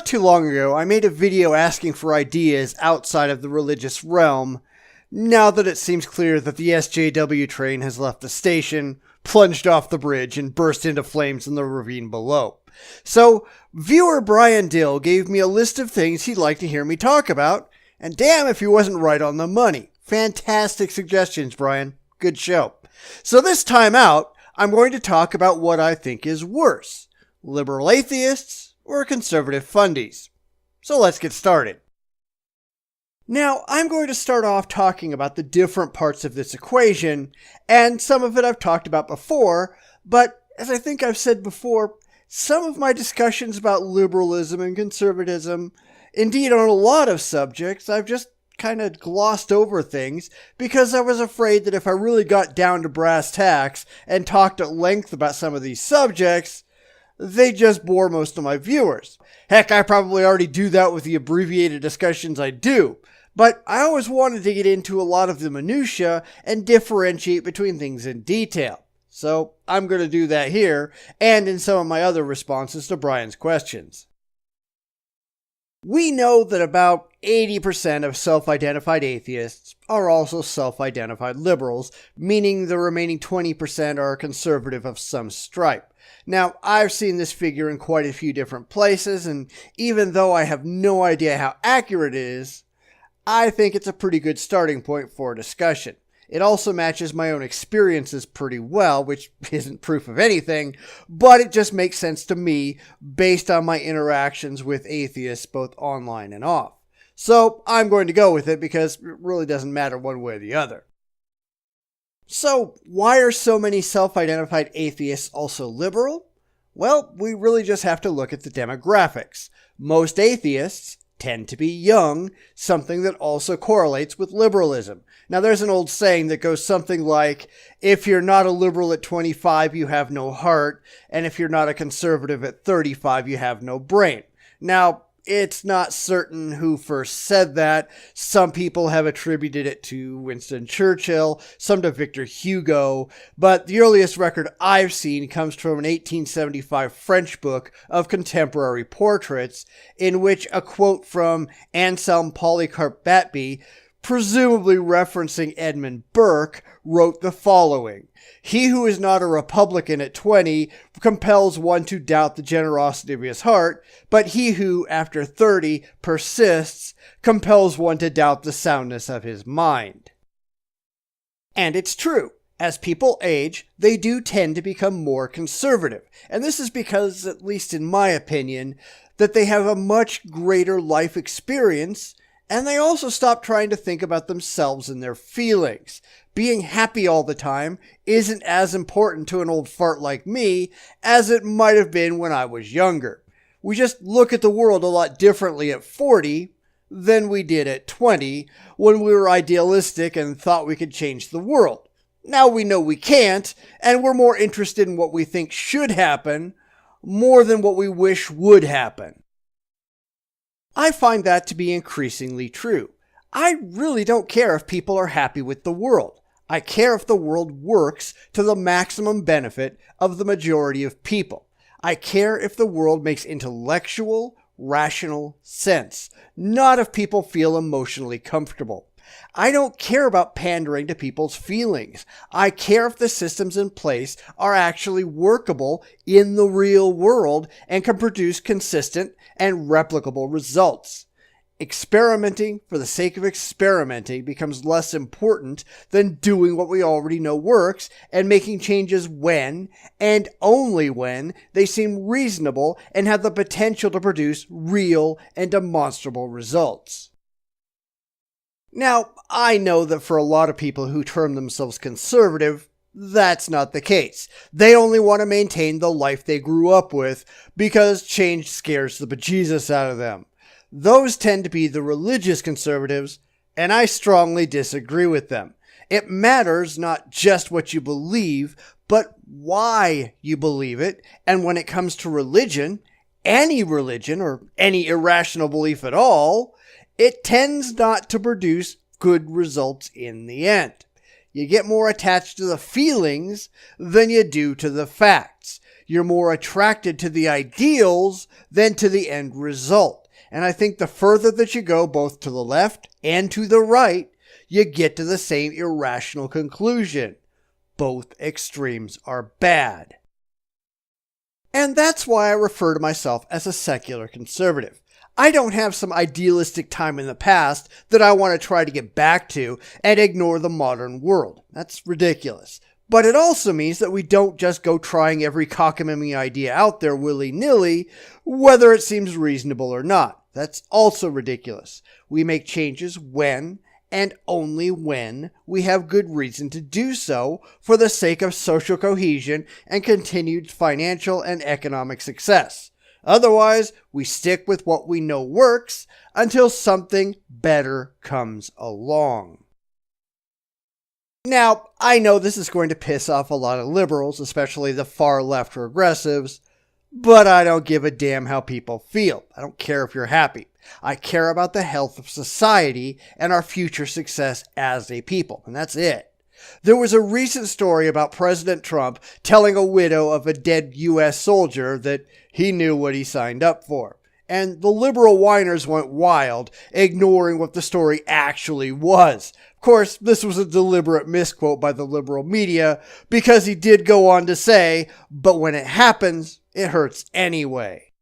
Not too long ago, I made a video asking for ideas outside of the religious realm, now that it seems clear that the SJW train has left the station, plunged off the bridge, and burst into flames in the ravine below. So, viewer Brian Dill gave me a list of things he'd like to hear me talk about, and damn if he wasn't right on the money. Fantastic suggestions, Brian. Good show. So this time out, I'm going to talk about what I think is worse: liberal atheists or conservative fundies. So let's get started. Now, I'm going to start off talking about the different parts of this equation, and some of it I've talked about before, but as I think I've said before, some of my discussions about liberalism and conservatism, indeed on a lot of subjects, I've just kind of glossed over things because I was afraid that if I really got down to brass tacks and talked at length about some of these subjects, they just bore most of my viewers. Heck, I probably already do that with the abbreviated discussions I do, but I always wanted to get into a lot of the minutiae and differentiate between things in detail. So I'm going to do that here and in some of my other responses to Brian's questions. We know that about 80% of self-identified atheists are also self-identified liberals, meaning the remaining 20% are conservative of some stripe. Now, I've seen this figure in quite a few different places, and even though I have no idea how accurate it is, I think it's a pretty good starting point for a discussion. It also matches my own experiences pretty well, which isn't proof of anything, but it just makes sense to me based on my interactions with atheists both online and off. So I'm going to go with it because it really doesn't matter one way or the other. So why are so many self-identified atheists also liberal? Well, we really just have to look at the demographics. Most atheists tend to be young, something that also correlates with liberalism. Now, there's an old saying that goes something like, if you're not a liberal at 25, you have no heart, and if you're not a conservative at 35, you have no brain. Now, it's not certain who first said that. Some people have attributed it to Winston Churchill, some to Victor Hugo, but the earliest record I've seen comes from an 1875 French book of contemporary portraits, in which a quote from Anselm Polycarp Batby, presumably referencing Edmund Burke, wrote the following: "He who is not a Republican at 20 compels one to doubt the generosity of his heart, but he who, after 30, persists, compels one to doubt the soundness of his mind." And it's true. As people age, they do tend to become more conservative. And this is because, at least in my opinion, that they have a much greater life experience, and they also stop trying to think about themselves and their feelings. Being happy all the time isn't as important to an old fart like me as it might have been when I was younger. We just look at the world a lot differently at 40 than we did at 20, when we were idealistic and thought we could change the world. Now we know we can't, and we're more interested in what we think should happen more than what we wish would happen. I find that to be increasingly true. I really don't care if people are happy with the world. I care if the world works to the maximum benefit of the majority of people. I care if the world makes intellectual, rational sense, not if people feel emotionally comfortable. I don't care about pandering to people's feelings. I care if the systems in place are actually workable in the real world and can produce consistent and replicable results. Experimenting for the sake of experimenting becomes less important than doing what we already know works and making changes when, and only when, they seem reasonable and have the potential to produce real and demonstrable results. Now, I know that for a lot of people who term themselves conservative, that's not the case. They only want to maintain the life they grew up with because change scares the bejesus out of them. Those tend to be the religious conservatives, and I strongly disagree with them. It matters not just what you believe, but why you believe it, and when it comes to religion, or any irrational belief at all, it tends not to produce good results in the end. You get more attached to the feelings than you do to the facts. You're more attracted to the ideals than to the end result. And I think the further that you go, both to the left and to the right, you get to the same irrational conclusion. Both extremes are bad. And that's why I refer to myself as a secular conservative. I don't have some idealistic time in the past that I want to try to get back to and ignore the modern world. That's ridiculous. But it also means that we don't just go trying every cockamamie idea out there willy-nilly, whether it seems reasonable or not. That's also ridiculous. We make changes when, and only when, we have good reason to do so for the sake of social cohesion and continued financial and economic success. Otherwise, we stick with what we know works until something better comes along. Now, I know this is going to piss off a lot of liberals, especially the far left progressives, but I don't give a damn how people feel. I don't care if you're happy. I care about the health of society and our future success as a people, and that's it. There was a recent story about President Trump telling a widow of a dead U.S. soldier that he knew what he signed up for. And the liberal whiners went wild, ignoring what the story actually was. Of course, this was a deliberate misquote by the liberal media, because he did go on to say, but when it happens, it hurts anyway.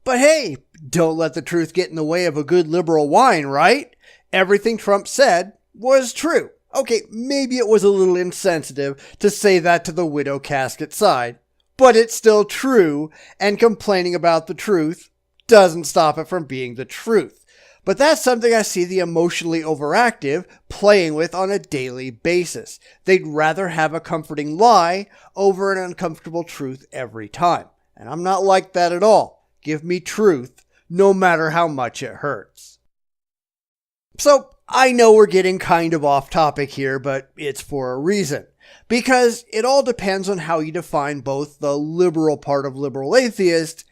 But hey, don't let the truth get in the way of a good liberal whine, right? Everything Trump said was true. Okay, maybe it was a little insensitive to say that to the widow casket side, but it's still true, and complaining about the truth doesn't stop it from being the truth. But that's something I see the emotionally overactive playing with on a daily basis. They'd rather have a comforting lie over an uncomfortable truth every time. And I'm not like that at all. Give me truth, no matter how much it hurts. So, I know we're getting kind of off topic here, but it's for a reason. Because it all depends on how you define both the liberal part of liberal atheist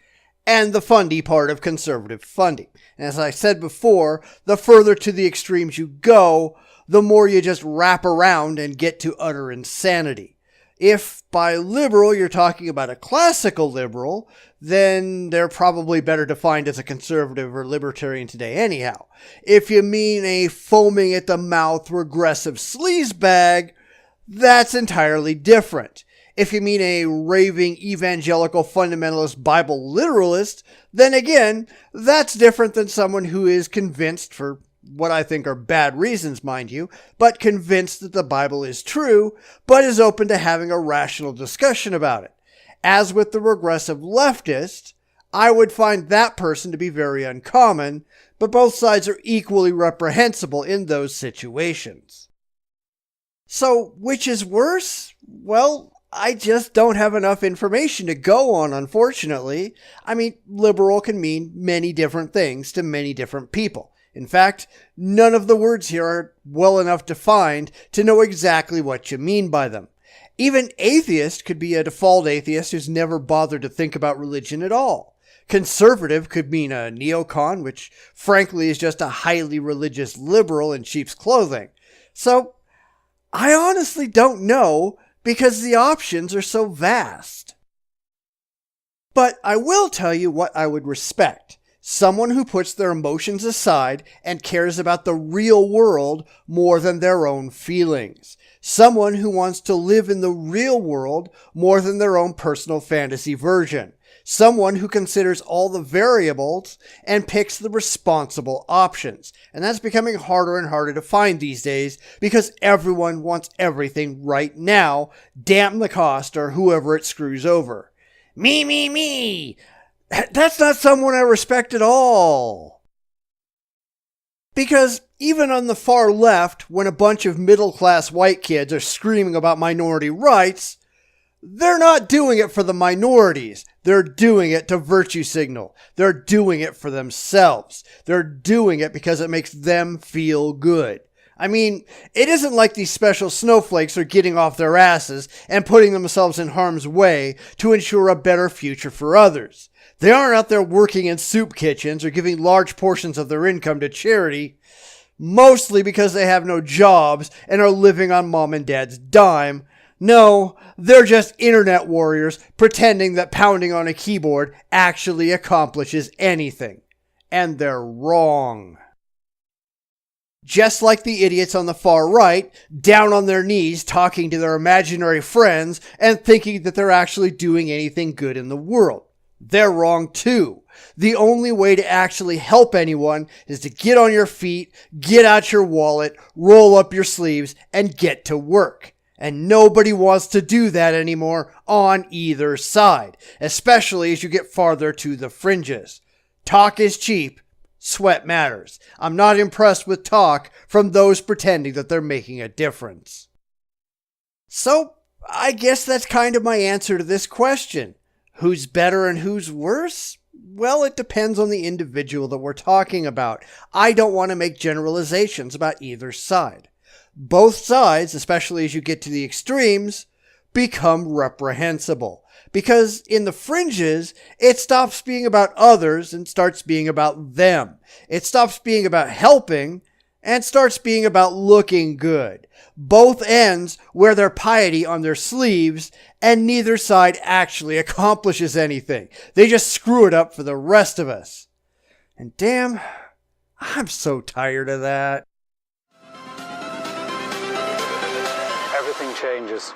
and the Fundie part of conservative Fundie. And as I said before, the further to the extremes you go, the more you just wrap around and get to utter insanity. If by liberal you're talking about a classical liberal, then they're probably better defined as a conservative or libertarian today anyhow. If you mean a foaming at the mouth regressive sleazebag, that's entirely different. If you mean a raving evangelical fundamentalist Bible literalist, then again, that's different than someone who is convinced, for what I think are bad reasons, mind you, but convinced that the Bible is true, but is open to having a rational discussion about it. As with the regressive leftist, I would find that person to be very uncommon, but both sides are equally reprehensible in those situations. So, which is worse? Well, I just don't have enough information to go on, unfortunately. I mean, liberal can mean many different things to many different people. In fact, none of the words here are well enough defined to know exactly what you mean by them. Even atheist could be a default atheist who's never bothered to think about religion at all. Conservative could mean a neocon, which frankly is just a highly religious liberal in sheep's clothing. So, I honestly don't know, because the options are so vast. But I will tell you what I would respect. Someone who puts their emotions aside and cares about the real world more than their own feelings. Someone who wants to live in the real world more than their own personal fantasy version. Someone who considers all the variables and picks the responsible options. And that's becoming harder and harder to find these days because everyone wants everything right now, damn the cost or whoever it screws over. Me. That's not someone I respect at all. Because even on the far left, when a bunch of middle-class white kids are screaming about minority rights, they're not doing it for the minorities. They're doing it to virtue signal. They're doing it for themselves. They're doing it because it makes them feel good. I mean, it isn't like these special snowflakes are getting off their asses and putting themselves in harm's way to ensure a better future for others. They aren't out there working in soup kitchens or giving large portions of their income to charity, mostly because they have no jobs and are living on mom and dad's dime. No, they're just internet warriors pretending that pounding on a keyboard actually accomplishes anything. And they're wrong. Just like the idiots on the far right, down on their knees talking to their imaginary friends and thinking that they're actually doing anything good in the world. They're wrong too. The only way to actually help anyone is to get on your feet, get out your wallet, roll up your sleeves, and get to work. And nobody wants to do that anymore on either side, especially as you get farther to the fringes. Talk is cheap. Sweat matters. I'm not impressed with talk from those pretending that they're making a difference. So, I guess that's kind of my answer to this question. Who's better and who's worse? Well, it depends on the individual that we're talking about. I don't want to make generalizations about either side. Both sides, especially as you get to the extremes, become reprehensible. Because in the fringes, it stops being about others and starts being about them. It stops being about helping and starts being about looking good. Both ends wear their piety on their sleeves, and neither side actually accomplishes anything. They just screw it up for the rest of us. And damn, I'm so tired of that. Everything changes.